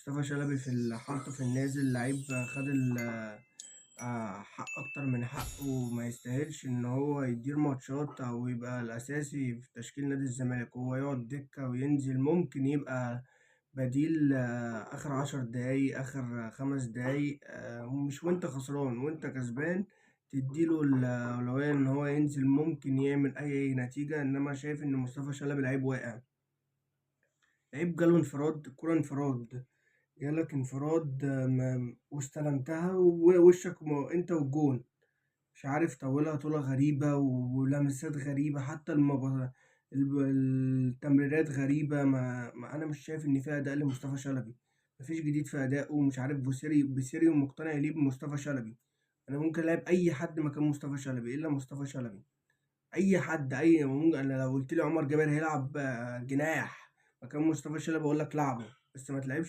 مصطفى شلبي حالته في النازل لعيب خد حق أكتر من حقه، وما يستاهلش إن هو يدير ماتشات أو يبقى الأساسي في تشكيل نادي الزمالك. هو يقعد دكة وينزل، ممكن يبقى بديل آخر 10 دقايق، آخر 5 دقايق، مش وأنت خسران وأنت كسبان تديله الأولوية إن هو ينزل، ممكن يعمل أي نتيجة. إنما شايف إن مصطفى شلبي لعيب واقع، لعيب جاله انفراد، كرة انفراد جالك انفراد، واستلمتها ووشك انت والجون مش عارف طولها طولة غريبة ولمسات غريبة، حتى التمريرات غريبة. ما أنا مش شايف إن فيها أداء لمصطفى شلبي، مفيش جديد في أدائه. مش عارف بوسيري مقتنع ليه بمصطفى شلبي. أنا ممكن ألعب أي حد مكان مصطفى شلبي إلا مصطفى شلبي. أي حد، ممكن. أنا لو قلت لي عمر جابر هيلعب جناح مكان مصطفى شلبي أقول لك لعبه، بس ما تلعبش